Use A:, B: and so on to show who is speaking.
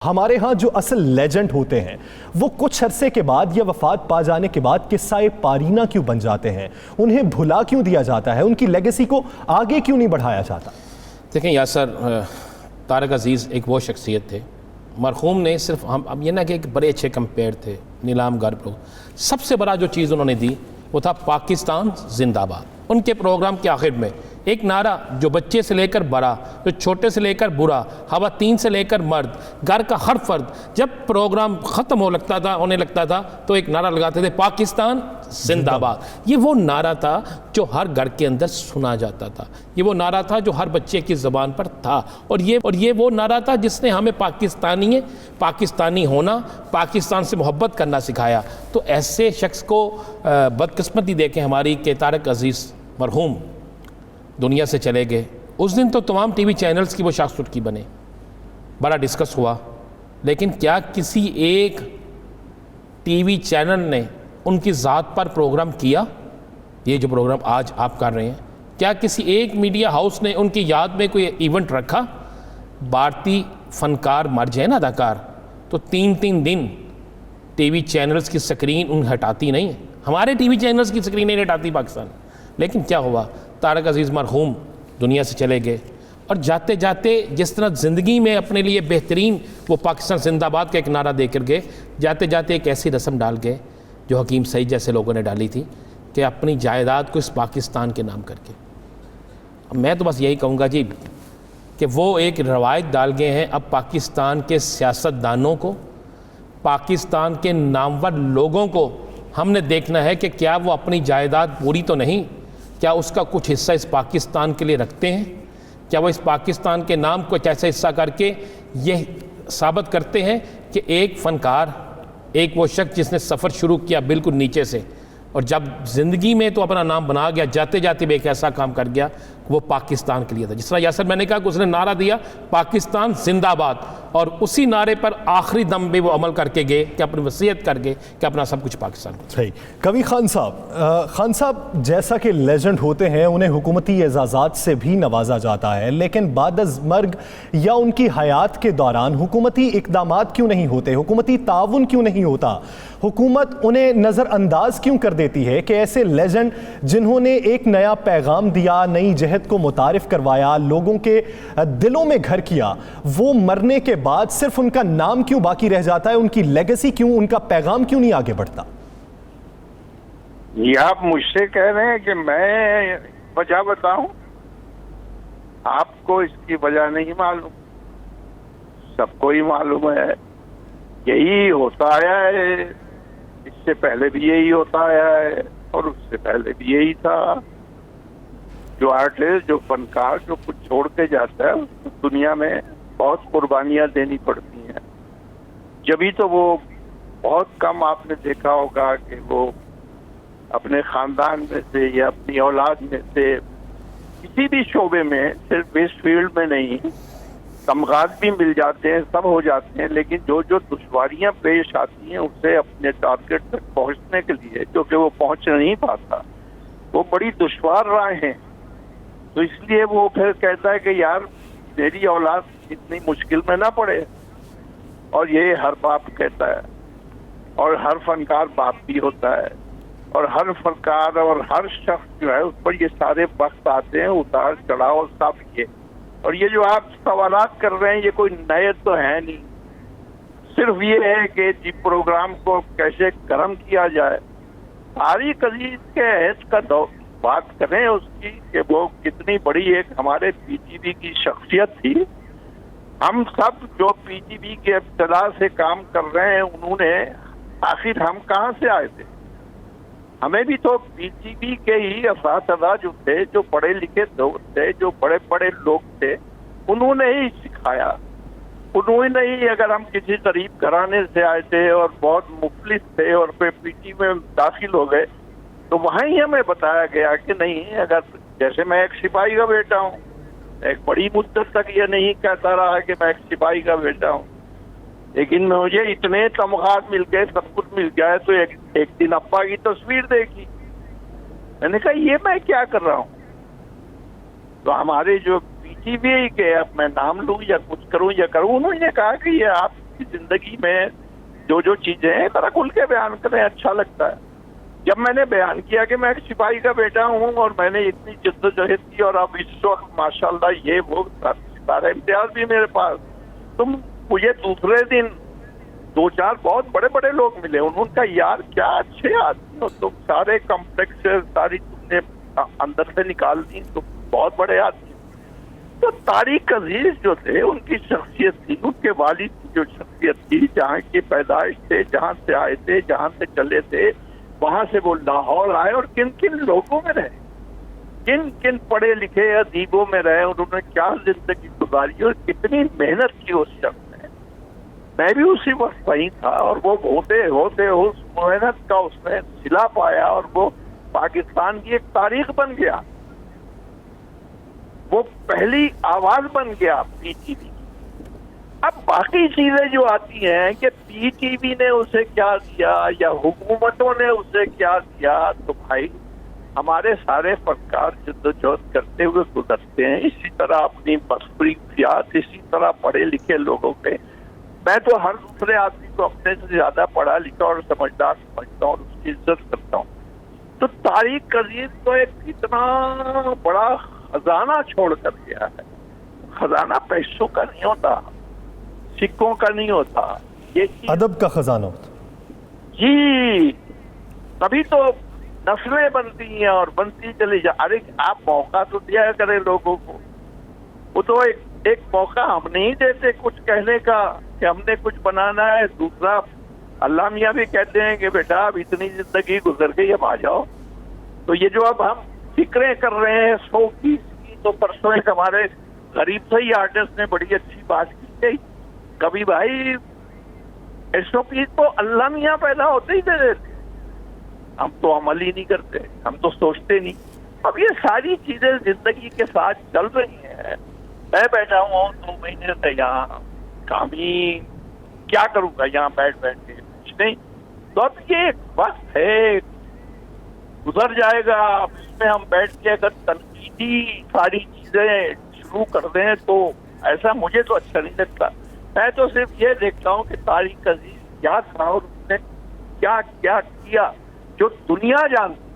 A: ہمارے ہاں جو اصل لیجنڈ ہوتے ہیں وہ کچھ عرصے کے بعد یا وفات پا جانے کے بعد قصہ پارینہ کیوں بن جاتے ہیں؟ انہیں بھلا کیوں دیا جاتا ہے؟ ان کی لیگیسی کو آگے کیوں نہیں بڑھایا جاتا؟
B: دیکھیں یاسر، طارق عزیز ایک وہ شخصیت تھے، مرحوم نے صرف اب یہ نہ کہ ایک بڑے اچھے کمپیئر تھے، نیلام گرب لوگ، سب سے بڑا جو چیز انہوں نے دی وہ تھا پاکستان زندہ باد۔ ان کے پروگرام کے آخر میں ایک نعرہ جو بچے سے لے کر بڑا، جو چھوٹے سے لے کر برا، خواتین سے لے کر مرد، گھر کا ہر فرد، جب پروگرام ختم ہونے لگتا تھا تو ایک نعرہ لگاتے تھے، پاکستان زندہ باد۔ یہ وہ نعرہ تھا جو ہر گھر کے اندر سنا جاتا تھا، یہ وہ نعرہ تھا جو ہر بچے کی زبان پر تھا، اور یہ وہ نعرہ تھا جس نے ہمیں پاکستانی ہونا، پاکستان سے محبت کرنا سکھایا۔ تو ایسے شخص کو بدقسمتی دیکھیں ہماری کہ طارق عزیز مرحوم دنیا سے چلے گئے۔ اس دن تو تمام ٹی وی چینلز کی وہ شاخ سٹکی بنے، بڑا ڈسکس ہوا، لیکن کیا کسی ایک ٹی وی چینل نے ان کی ذات پر پروگرام کیا؟ یہ جو پروگرام آج آپ کر رہے ہیں، کیا کسی ایک میڈیا ہاؤس نے ان کی یاد میں کوئی ایونٹ رکھا؟ بھارتی فنکار مر جائے نا، اداکار، تو 3 دن ٹی وی چینلز کی سکرین ان ہٹاتی نہیں، ہمارے ٹی وی چینلز کی سکرین نہیں ہٹاتی پاکستان۔ لیکن کیا ہوا؟ طارق عزیز مرحوم دنیا سے چلے گئے، اور جاتے جاتے جس طرح زندگی میں اپنے لیے بہترین وہ پاکستان زندہ باد کا ایک نعرہ دے کر گئے، جاتے جاتے ایک ایسی رسم ڈال گئے جو حکیم سعید جیسے لوگوں نے ڈالی تھی کہ اپنی جائیداد کو اس پاکستان کے نام کر کے۔ میں تو بس یہی کہوں گا جی کہ وہ ایک روایت ڈال گئے ہیں، اب پاکستان کے سیاستدانوں کو، پاکستان کے نامور لوگوں کو ہم نے دیکھنا ہے کہ کیا وہ اپنی جائیداد پوری تو نہیں، کیا اس کا کچھ حصہ اس پاکستان کے لیے رکھتے ہیں، کیا وہ اس پاکستان کے نام کو ایسا حصہ کر کے یہ ثابت کرتے ہیں کہ ایک فنکار، ایک وہ شخص جس نے سفر شروع کیا بالکل نیچے سے، اور جب زندگی میں تو اپنا نام بنا گیا، جاتے جاتے بھی ایک ایسا کام کر گیا وہ پاکستان کے لیے تھا۔ جس طرح یاسر میں نے کہا کہ اس نے نعرہ دیا پاکستان زندہ باد، اور اسی نعرے پر آخری دم بھی وہ عمل کر کے گئے کہ اپنی وصیت کر گئے کہ اپنا سب کچھ پاکستان کو۔
A: صحیح۔ کبھی خان صاحب جیسا کہ لیجنڈ ہوتے ہیں انہیں حکومتی اعزازات سے بھی نوازا جاتا ہے، لیکن بعد از مرگ یا ان کی حیات کے دوران حکومتی اقدامات کیوں نہیں ہوتے، حکومتی تعاون کیوں نہیں ہوتا؟ حکومت انہیں نظر انداز کیوں کر دیتی ہے کہ ایسے لیجنڈ جنہوں نے ایک نیا پیغام دیا، نئی جہت کو متعارف کروایا، لوگوں کے دلوں میں گھر کیا، وہ مرنے کے بعد صرف ان کا نام کیوں باقی رہ جاتا ہے؟ ان کی لیگیسی کیوں، ان کا پیغام کیوں نہیں آگے بڑھتا؟
C: یہ آپ مجھ سے کہہ رہے ہیں کہ میں وجہ بتاؤں؟ آپ کو اس کی وجہ نہیں معلوم، سب کو ہی معلوم ہے، یہی ہوتا آیا ہے، اس سے پہلے بھی یہی ہوتا آیا ہے اور اس سے پہلے بھی یہی تھا۔ جو آرٹسٹ، جو فنکار جو کچھ چھوڑ کے جاتا ہے اس کو دنیا میں بہت قربانیاں دینی پڑتی ہیں، جبھی تو وہ بہت کم آپ نے دیکھا ہوگا کہ وہ اپنے خاندان میں سے یا اپنی اولاد میں سے کسی بھی شعبے میں، صرف اس فیلڈ میں نہیں، تمغات بھی مل جاتے ہیں، سب ہو جاتے ہیں، لیکن جو دشواریاں پیش آتی ہیں اسے اپنے ٹارگٹ تک پہنچنے کے لیے جو کہ وہ پہنچ نہیں پاتا، وہ بڑی دشوار راہیں ہیں۔ تو اس لیے وہ پھر کہتا ہے کہ یار میری اولاد اتنی مشکل میں نہ پڑے، اور یہ ہر باپ کہتا ہے، اور ہر فنکار باپ بھی ہوتا ہے، اور ہر فنکار اور ہر شخص جو ہے اس پر یہ سارے وقت آتے ہیں، اتار چڑھاؤ سب یہ۔ اور یہ جو آپ سوالات کر رہے ہیں یہ کوئی نئے تو ہے نہیں، صرف یہ ہے کہ جی پروگرام کو کیسے گرم کیا جائے۔ طارق عزیز کے عہد کا بات کریں اس کی کہ وہ کتنی بڑی ایک ہمارے پی ٹی وی کی شخصیت تھی۔ ہم سب جو پی ٹی وی کے ابتدا سے کام کر رہے ہیں انہوں نے، آخر ہم کہاں سے آئے تھے؟ ہمیں بھی تو پی ٹی وی کے ہی اساتذہ جو تھے، جو پڑھے لکھے تھے، جو بڑے بڑے لوگ تھے، انہوں نے ہی سکھایا۔ انہوں نے ہی، اگر ہم کسی غریب گھرانے سے آئے تھے اور بہت مفلس تھے اور پھر پی ٹی میں داخل ہو گئے تو وہاں ہی ہمیں بتایا گیا کہ نہیں، اگر جیسے میں ایک سپاہی کا بیٹا ہوں، ایک بڑی مدت تک یہ نہیں کہتا رہا کہ میں ایک سپاہی کا بیٹا ہوں، لیکن مجھے اتنے تمغات مل گئے، سب کچھ مل گیا ہے، تو ایک دن ابا کی تصویر دیکھی، میں نے کہا یہ میں کیا کر رہا ہوں؟ ہمارے جو پی ٹی وی کے اب میں نام لوں یا کچھ کروں یا کروں، انہوں نے کہا کہ یہ آپ کی زندگی میں جو جو چیزیں ہیں ذرا کھل کے بیان کریں, اچھا لگتا ہے. جب میں نے بیان کیا کہ میں ایک سپاہی کا بیٹا ہوں اور میں نے اتنی جدوجہد کی اور اب اس وقت ماشاءاللہ یہ وہ ستارہ امتیاز بھی میرے پاس, تم مجھے دوسرے دن 2-4 بہت بڑے بڑے لوگ ملے, انہوں نے کہا یار کیا اچھے آدمی ہو تم, سارے کمپلیکس ساری تم نے اندر سے نکال دی, تم بہت بڑے آدمی. تو طارق عزیز جو تھے ان کی شخصیت تھی, ان کے والد کی جو شخصیت تھی, جہاں کی پیدائش تھے, جہاں سے آئے تھے, جہاں سے چلے تھے, وہاں سے وہ لاہور آئے اور کن کن لوگوں میں رہے, کن کن پڑھے لکھے ادیبوں میں رہے, انہوں نے کیا زندگی گزاری اور کتنی محنت کی اس شخص نے. میں بھی اسی وقت وہیں تھا اور وہ ہوتے ہوتے اس محنت کا اس نے صلہ پایا اور وہ پاکستان کی ایک تاریخ بن گیا, وہ پہلی آواز بن گیا پی ٹی وی. اب باقی چیزیں جو آتی ہیں کہ پی ٹی وی نے اسے کیا دیا یا حکومتوں نے اسے کیا دیا, تو بھائی ہمارے سارے فنکار جدوجہد کرتے ہوئے گزرتے ہیں, اسی طرح اپنی مصروفیات, اسی طرح پڑھے لکھے لوگوں کے. میں تو ہر دوسرے آدمی کو اپنے سے زیادہ پڑھا لکھا اور سمجھدار سمجھتا ہوں اور اس کی عزت کرتا ہوں. تو طارق عزیز تو ایک اتنا بڑا خزانہ چھوڑ کر گیا ہے. خزانہ پیسوں کا نہیں ہوتا, سکوں کا نہیں ہوتا, یہ
A: ادب کا خزانہ ہوتا.
C: جی, تبھی تو نسلیں بنتی ہیں اور بنتی چلی جا. ارے آپ موقع تو دیا کریں لوگوں کو, وہ تو ایک موقع ہم نہیں دیتے کچھ کہنے کا کہ ہم نے کچھ بنانا ہے. دوسرا اللہ میاں بھی کہتے ہیں کہ بیٹا اب اتنی زندگی گزر گئی, اب آ جاؤ. تو یہ جو اب ہم فکریں کر رہے ہیں 100 کی, تو پرسوں ایک ہمارے غریب سے ہی آرٹسٹ نے بڑی اچھی بات کی گئی, کبھی بھائی SOP تو اللہ میاں پیدا ہوتے ہی دے دیتے, ہم تو عمل ہی نہیں کرتے, ہم تو سوچتے نہیں. اب یہ ساری چیزیں زندگی کے ساتھ چل رہی ہیں. میں بیٹھا ہوں 2 مہینے سے یہاں, کام ہی کیا کروں گا یہاں بیٹھ کے, کچھ نہیں. تو اب یہ ایک وقت ہے, گزر جائے گا. اب اس میں ہم بیٹھ کے اگر تنقیدی ساری چیزیں شروع کر دیں تو ایسا مجھے تو اچھا نہیں لگتا. میں تو صرف یہ دیکھتا ہوں کہ طارق عزیز کیا تھا اور اس نے کیا کیا کیا جو دنیا جانتی